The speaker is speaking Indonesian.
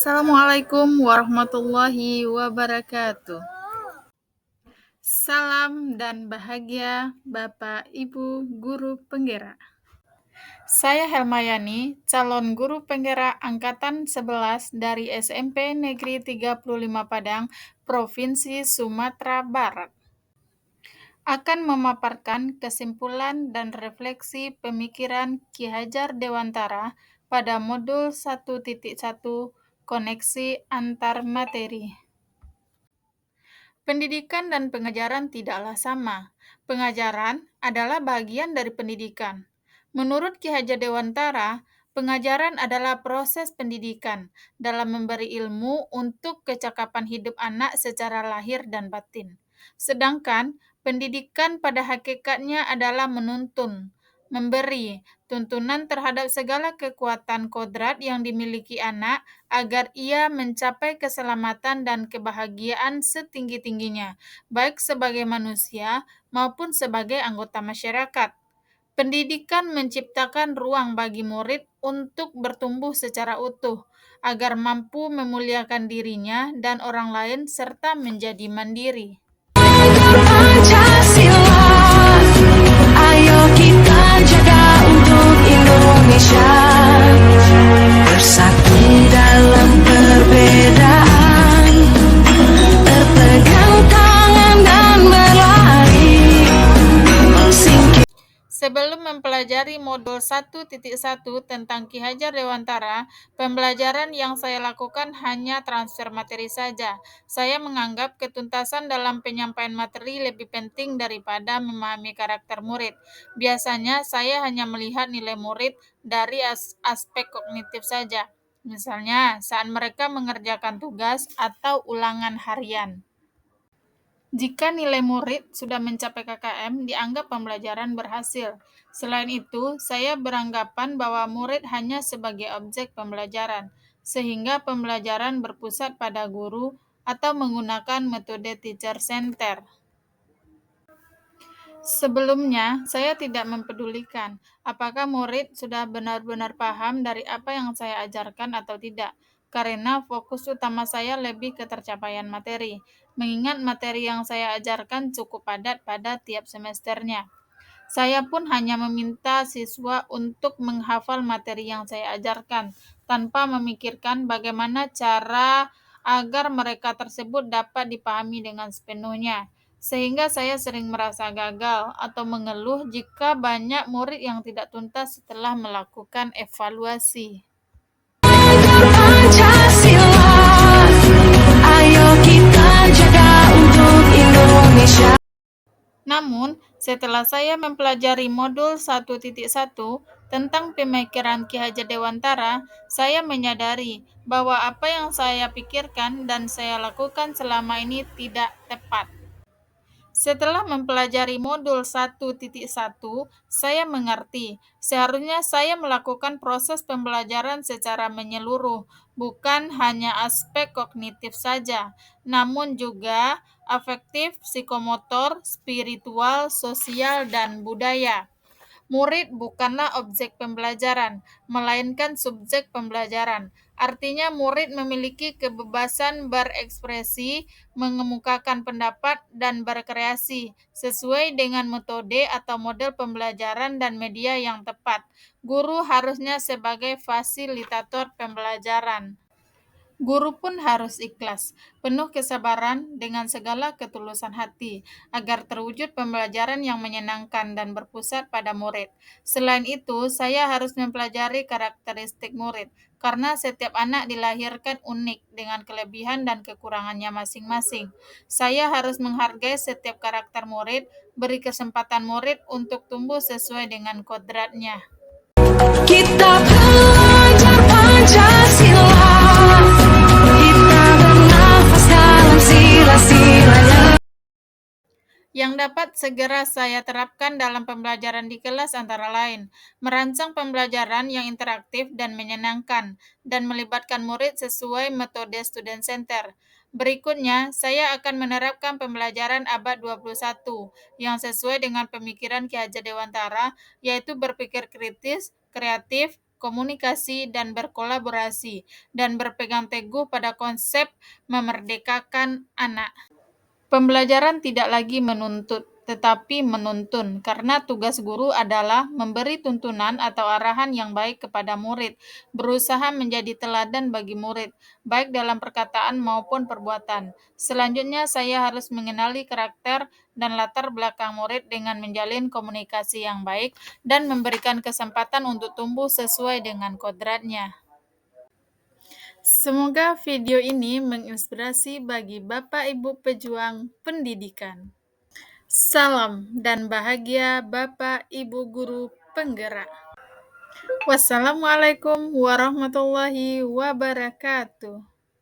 Assalamualaikum warahmatullahi wabarakatuh. Salam dan bahagia Bapak Ibu Guru Penggerak. Saya Helmayani, calon guru penggerak angkatan 11 dari SMP Negeri 35 Padang, Provinsi Sumatera Barat. Akan memaparkan kesimpulan dan refleksi pemikiran Ki Hajar Dewantara pada modul 1.1 koneksi antar materi. Pendidikan dan pengajaran tidaklah sama. Pengajaran adalah bagian dari pendidikan. Menurut Ki Hajar Dewantara, pengajaran adalah proses pendidikan dalam memberi ilmu untuk kecakapan hidup anak secara lahir dan batin. Sedangkan pendidikan pada hakikatnya adalah menuntun, memberi tuntunan terhadap segala kekuatan kodrat yang dimiliki anak agar ia mencapai keselamatan dan kebahagiaan setinggi-tingginya, baik sebagai manusia maupun sebagai anggota masyarakat. Pendidikan menciptakan ruang bagi murid untuk bertumbuh secara utuh, agar mampu memuliakan dirinya dan orang lain serta menjadi mandiri. Pancasila, ayo kita jaga untuk Indonesia, bersatu dalam perbedaan, berpegang tangan dan berlari. Sebelum mempelajari modul 1.1 tentang Ki Hajar Dewantara, pembelajaran yang saya lakukan hanya transfer materi saja. Saya menganggap ketuntasan dalam penyampaian materi lebih penting daripada memahami karakter murid. Biasanya saya hanya melihat nilai murid dari aspek kognitif saja. Misalnya, saat mereka mengerjakan tugas atau ulangan harian. Jika nilai murid sudah mencapai KKM, dianggap pembelajaran berhasil. Selain itu, saya beranggapan bahwa murid hanya sebagai objek pembelajaran, sehingga pembelajaran berpusat pada guru atau menggunakan metode teacher center. Sebelumnya, saya tidak mempedulikan apakah murid sudah benar-benar paham dari apa yang saya ajarkan atau tidak, karena fokus utama saya lebih ke tercapaian materi, mengingat materi yang saya ajarkan cukup padat pada tiap semesternya. Saya pun hanya meminta siswa untuk menghafal materi yang saya ajarkan, tanpa memikirkan bagaimana cara agar mereka tersebut dapat dipahami dengan sepenuhnya. Sehingga saya sering merasa gagal atau mengeluh jika banyak murid yang tidak tuntas setelah melakukan evaluasi. Pancasila, ayo kita jaga untuk Indonesia. Namun, setelah saya mempelajari modul 1.1 tentang pemikiran Ki Hajar Dewantara, saya menyadari bahwa apa yang saya pikirkan dan saya lakukan selama ini tidak tepat. Setelah mempelajari modul 1.1, saya mengerti seharusnya saya melakukan proses pembelajaran secara menyeluruh, bukan hanya aspek kognitif saja, namun juga afektif, psikomotor, spiritual, sosial, dan budaya. Murid bukanlah objek pembelajaran, melainkan subjek pembelajaran. Artinya murid memiliki kebebasan berekspresi, mengemukakan pendapat, dan berkreasi sesuai dengan metode atau model pembelajaran dan media yang tepat. Guru harusnya sebagai fasilitator pembelajaran. Guru pun harus ikhlas, penuh kesabaran dengan segala ketulusan hati, agar terwujud pembelajaran yang menyenangkan dan berpusat pada murid. Selain itu, saya harus mempelajari karakteristik murid, karena setiap anak dilahirkan unik dengan kelebihan dan kekurangannya masing-masing. Saya harus menghargai setiap karakter murid, beri kesempatan murid untuk tumbuh sesuai dengan kodratnya. Kita belajar Pancasila, kita bernafas dalam sila-silanya. Yang dapat segera saya terapkan dalam pembelajaran di kelas antara lain, merancang pembelajaran yang interaktif dan menyenangkan, dan melibatkan murid sesuai metode student center. Berikutnya, saya akan menerapkan pembelajaran abad 21 yang sesuai dengan pemikiran Ki Hajar Dewantara, yaitu berpikir kritis, kreatif, berkomunikasi dan berkolaborasi, dan berpegang teguh pada konsep memerdekakan anak. Pembelajaran tidak lagi menuntut, tetapi menuntun, karena tugas guru adalah memberi tuntunan atau arahan yang baik kepada murid, berusaha menjadi teladan bagi murid, baik dalam perkataan maupun perbuatan. Selanjutnya, saya harus mengenali karakter dan latar belakang murid dengan menjalin komunikasi yang baik dan memberikan kesempatan untuk tumbuh sesuai dengan kodratnya. Semoga video ini menginspirasi bagi Bapak Ibu pejuang pendidikan. Salam dan bahagia Bapak Ibu guru penggerak. Wassalamualaikum warahmatullahi wabarakatuh.